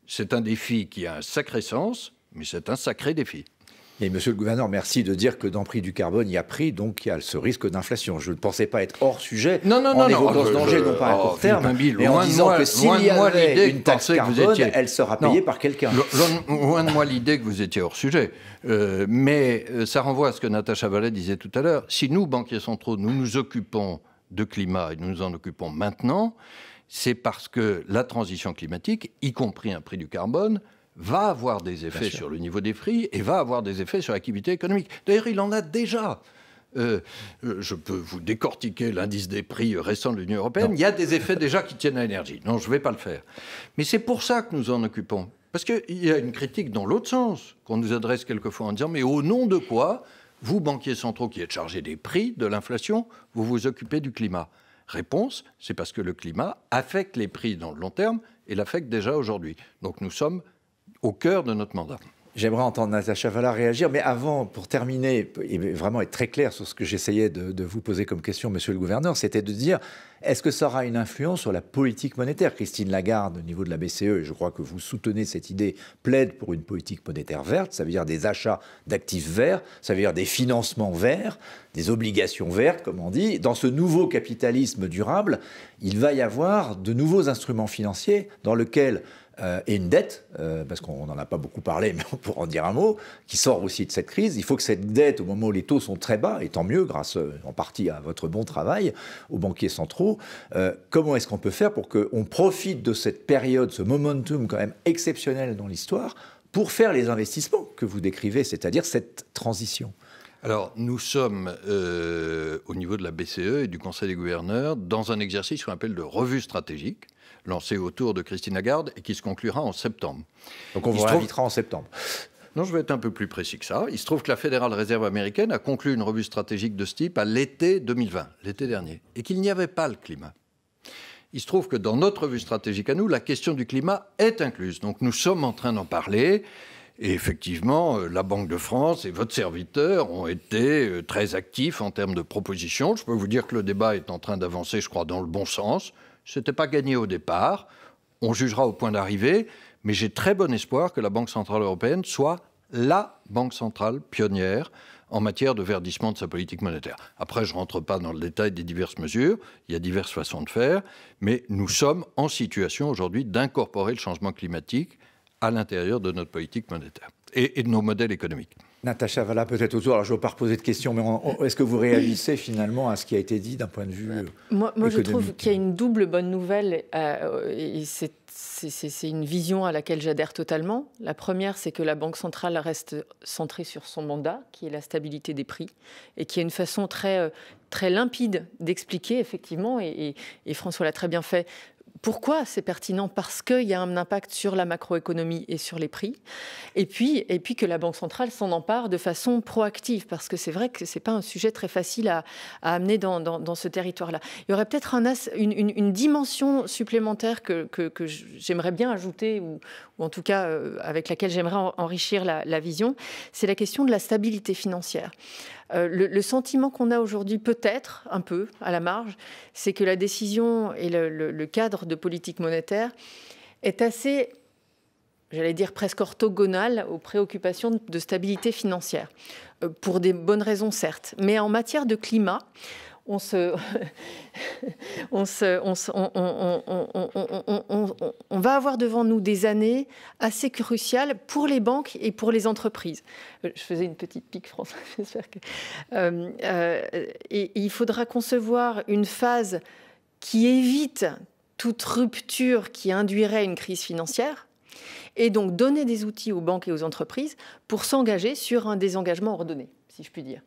C'est un défi qui a un sacré sens, mais c'est un sacré défi. Et monsieur le gouverneur, merci de dire que dans le prix du carbone, il y a prix, donc il y a ce risque d'inflation. Je ne pensais pas être hors sujet en évoquant ce danger, non pas à court terme, mais en disant que s'il y avait une taxe carbone, elle sera payée par quelqu'un. Loin de moi l'idée que vous étiez hors sujet. Mais ça renvoie à ce que Natacha Valla disait tout à l'heure. Si nous, banquiers centraux, nous nous occupons de climat et nous nous en occupons maintenant, c'est parce que la transition climatique, y compris un prix du carbone, va avoir des effets sur le niveau des prix et va avoir des effets sur l'activité économique. D'ailleurs, il en a déjà. Je peux vous décortiquer l'indice des prix récent de l'Union européenne. Il y a des effets déjà qui tiennent à l'énergie. Non, je ne vais pas le faire. Mais c'est pour ça que nous en occupons. Parce qu'il y a une critique dans l'autre sens qu'on nous adresse quelquefois en disant « Mais au nom de quoi, vous, banquiers centraux qui êtes chargés des prix, de l'inflation, vous vous occupez du climat ?» Réponse, c'est parce que le climat affecte les prix dans le long terme et l'affecte déjà aujourd'hui. Donc nous sommes au cœur de notre mandat. J'aimerais entendre Natacha Valla réagir, mais avant, pour terminer, et vraiment être très clair sur ce que j'essayais de vous poser comme question, monsieur le gouverneur, c'était de dire, est-ce que ça aura une influence sur la politique monétaire ? Christine Lagarde, au niveau de la BCE, et je crois que vous soutenez cette idée, plaide pour une politique monétaire verte, ça veut dire des achats d'actifs verts, ça veut dire des financements verts, des obligations vertes, comme on dit. Dans ce nouveau capitalisme durable, il va y avoir de nouveaux instruments financiers dans lesquels et une dette, parce qu'on n'en a pas beaucoup parlé, mais on pourra en dire un mot, qui sort aussi de cette crise. Il faut que cette dette, au moment où les taux sont très bas, et tant mieux, grâce en partie à votre bon travail, aux banquiers centraux, comment est-ce qu'on peut faire pour qu'on profite de cette période, ce momentum quand même exceptionnel dans l'histoire, pour faire les investissements que vous décrivez, c'est-à-dire cette transition ? Alors, nous sommes, au niveau de la BCE et du Conseil des gouverneurs, dans un exercice qu'on appelle de revue stratégique, lancé autour de Christine Lagarde et qui se conclura en septembre. Donc on vous réinvitera en septembre. Non, je vais être un peu plus précis que ça. Il se trouve que la Fédérale Réserve américaine a conclu une revue stratégique de ce type à l'été 2020, l'été dernier, et qu'il n'y avait pas le climat. Il se trouve que dans notre revue stratégique à nous, la question du climat est incluse. Donc nous sommes en train d'en parler. Et effectivement, la Banque de France et votre serviteur ont été très actifs en termes de propositions. Je peux vous dire que le débat est en train d'avancer, je crois, dans le bon sens. Ce n'était pas gagné au départ. On jugera au point d'arrivée. Mais j'ai très bon espoir que la Banque centrale européenne soit la banque centrale pionnière en matière de verdissement de sa politique monétaire. Après, je ne rentre pas dans le détail des diverses mesures. Il y a diverses façons de faire. Mais nous sommes en situation aujourd'hui d'incorporer le changement climatique à l'intérieur de notre politique monétaire et de nos modèles économiques. Natacha Valla, peut-être autour, alors je ne vais pas reposer de questions, mais est-ce que vous réagissez finalement à ce qui a été dit d'un point de vue Moi, je trouve qu'il y a une double bonne nouvelle, et c'est une vision à laquelle j'adhère totalement. La première, c'est que la Banque centrale reste centrée sur son mandat, qui est la stabilité des prix, et qui est une façon très, très limpide d'expliquer, effectivement, et François l'a très bien fait. Pourquoi c'est pertinent ? Parce qu'il y a un impact sur la macroéconomie et sur les prix. Et puis que la Banque centrale s'en empare de façon proactive. Parce que c'est vrai que ce n'est pas un sujet très facile à amener dans ce territoire-là. Il y aurait peut-être une dimension supplémentaire que j'aimerais bien ajouter, ou en tout cas avec laquelle j'aimerais enrichir la vision. C'est la question de la stabilité financière. Le sentiment qu'on a aujourd'hui, peut-être un peu à la marge, c'est que la décision et le cadre de politique monétaire est assez, j'allais dire presque orthogonal aux préoccupations de stabilité financière. Pour des bonnes raisons, certes. Mais en matière de climat, on va avoir devant nous des années assez cruciales pour les banques et pour les entreprises. Je faisais une petite pique, François, j'espère que... et il faudra concevoir une phase qui évite toute rupture qui induirait une crise financière, et donc donner des outils aux banques et aux entreprises pour s'engager sur un désengagement ordonné, si je puis dire.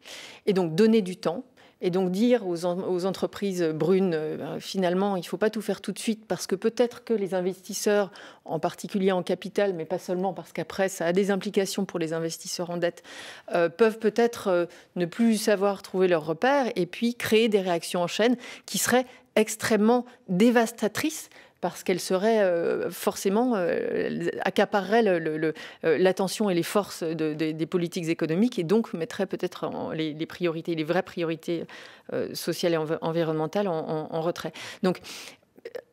Et donc donner du temps, Et donc dire aux entreprises brunes, finalement, il ne faut pas tout faire tout de suite parce que peut-être que les investisseurs, en particulier en capital, mais pas seulement parce qu'après, ça a des implications pour les investisseurs en dette, peuvent peut-être ne plus savoir trouver leurs repères et puis créer des réactions en chaîne qui seraient extrêmement dévastatrices parce qu'elles seraient forcément accapareraient l'attention et les forces des politiques économiques et donc mettraient peut-être les priorités, les vraies priorités sociales et environnementales en retrait. Donc,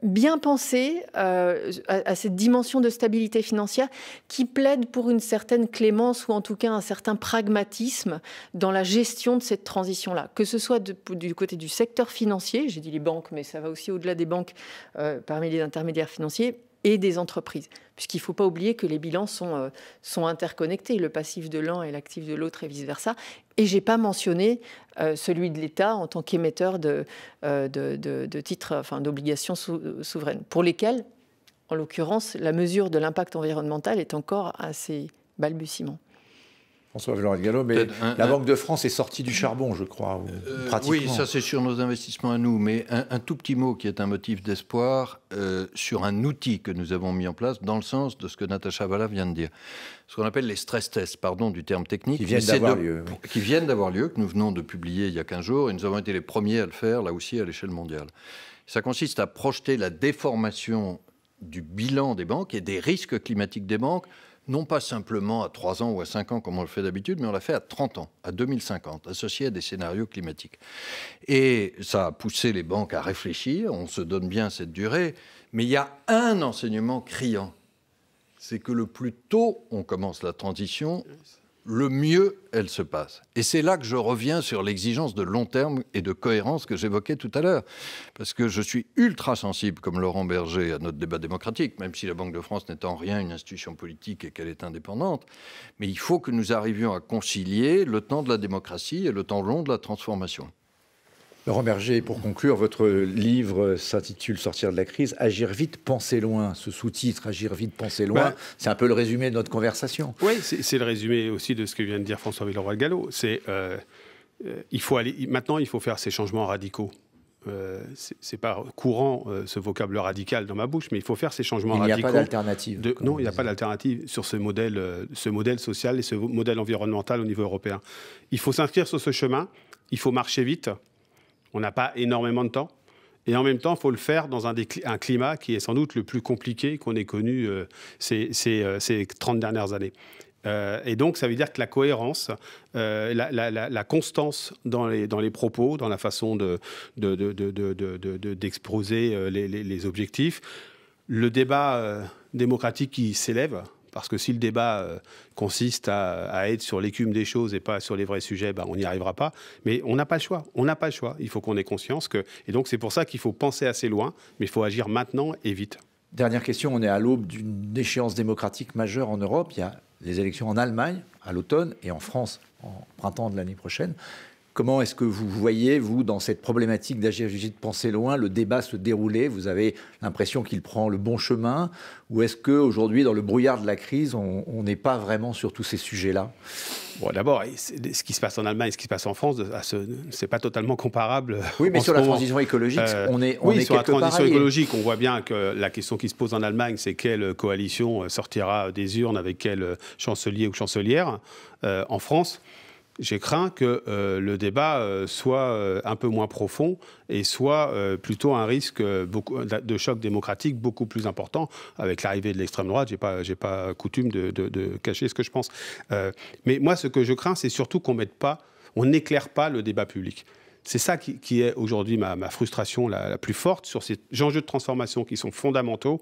bien penser à cette dimension de stabilité financière qui plaide pour une certaine clémence ou en tout cas un certain pragmatisme dans la gestion de cette transition-là, que ce soit du côté du secteur financier, j'ai dit les banques, mais ça va aussi au-delà des banques parmi les intermédiaires financiers, et des entreprises, puisqu'il ne faut pas oublier que les bilans sont interconnectés, le passif de l'un et l'actif de l'autre et vice-versa. Et je n'ai pas mentionné celui de l'État en tant qu'émetteur de titres, enfin d'obligations souveraines, pour lesquels, en l'occurrence, la mesure de l'impact environnemental est encore assez balbutiement. François-Villeroy de Galhau, mais la Banque de France est sortie du charbon, je crois, pratiquement. Oui, ça c'est sur nos investissements à nous, mais un tout petit mot qui est un motif d'espoir sur un outil que nous avons mis en place dans le sens de ce que Natacha Valla vient de dire. Ce qu'on appelle les stress tests, pardon du terme technique. Qui viennent d'avoir lieu. Oui. Qui viennent d'avoir lieu, que nous venons de publier il y a 15 jours, et nous avons été les premiers à le faire, là aussi, à l'échelle mondiale. Ça consiste à projeter la déformation du bilan des banques et des risques climatiques des banques, non pas simplement à 3 ans ou à 5 ans comme on le fait d'habitude, mais on l'a fait à 30 ans, à 2050, associé à des scénarios climatiques. Et ça a poussé les banques à réfléchir, on se donne bien cette durée, mais il y a un enseignement criant, c'est que le plus tôt on commence la transition, le mieux elle se passe. Et c'est là que je reviens sur l'exigence de long terme et de cohérence que j'évoquais tout à l'heure. Parce que je suis ultra sensible, comme Laurent Berger, à notre débat démocratique, même si la Banque de France n'est en rien une institution politique et qu'elle est indépendante. Mais il faut que nous arrivions à concilier le temps de la démocratie et le temps long de la transformation. Laurent Berger, pour conclure, votre livre s'intitule « Sortir de la crise, agir vite, penser loin ». Ce sous-titre, « Agir vite, penser loin », c'est un peu le résumé de notre conversation. Oui, c'est le résumé aussi de ce que vient de dire François-Villeroy de Galhau. Maintenant, il faut faire ces changements radicaux. C'est pas courant ce vocable radical dans ma bouche, mais il faut faire ces changements radicaux. Il n'y a pas d'alternative. Non, il n'y a pas d'alternative sur ce modèle social et ce modèle environnemental au niveau européen. Il faut s'inscrire sur ce chemin, il faut marcher vite. On n'a pas énormément de temps. Et en même temps, il faut le faire dans un climat qui est sans doute le plus compliqué qu'on ait connu ces 30 dernières années. Et donc, ça veut dire que la cohérence, la constance dans les propos, dans la façon d'exposer les objectifs, le débat démocratique qui s'élève, parce que si le débat consiste à être sur l'écume des choses et pas sur les vrais sujets, on n'y arrivera pas. Mais on n'a pas le choix. On n'a pas le choix. Il faut qu'on ait conscience que... Et donc, c'est pour ça qu'il faut penser assez loin, mais il faut agir maintenant et vite. Dernière question. On est à l'aube d'une échéance démocratique majeure en Europe. Il y a les élections en Allemagne à l'automne et en France en printemps de l'année prochaine. Comment est-ce que vous voyez, vous, dans cette problématique d'agir vite, penser loin, le débat se dérouler? Vous avez l'impression qu'il prend le bon chemin? Ou est-ce qu'aujourd'hui, dans le brouillard de la crise, on n'est pas vraiment sur tous ces sujets-là? Bon, d'abord, ce qui se passe en Allemagne et ce qui se passe en France, c'est pas totalement comparable. Oui, mais sur la transition écologique, on est sur la transition pareil. écologique, on voit bien que la question qui se pose en Allemagne, c'est quelle coalition sortira des urnes avec quel chancelier ou chancelière. En France, j'ai craint que le débat soit un peu moins profond et soit plutôt un risque de choc démocratique beaucoup plus important avec l'arrivée de l'extrême droite. J'ai pas coutume de cacher ce que je pense. Mais moi, ce que je crains, c'est surtout qu'on n'éclaire pas le débat public. C'est ça qui est aujourd'hui ma frustration la plus forte sur ces enjeux de transformation qui sont fondamentaux,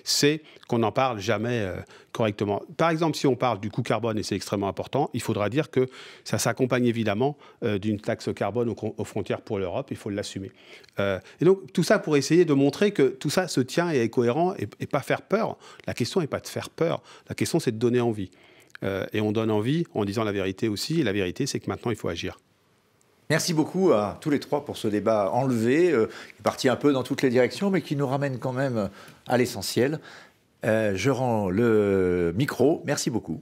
c'est qu'on n'en parle jamais correctement. Par exemple, si on parle du coût carbone, et c'est extrêmement important, il faudra dire que ça s'accompagne évidemment d'une taxe carbone aux frontières pour l'Europe, il faut l'assumer. Et donc, tout ça pour essayer de montrer que tout ça se tient et est cohérent et pas faire peur. La question n'est pas de faire peur, la question c'est de donner envie. Et on donne envie en disant la vérité aussi, et la vérité c'est que maintenant il faut agir. Merci beaucoup à tous les trois pour ce débat enlevé, qui est parti un peu dans toutes les directions, mais qui nous ramène quand même à l'essentiel. Je rends le micro. Merci beaucoup.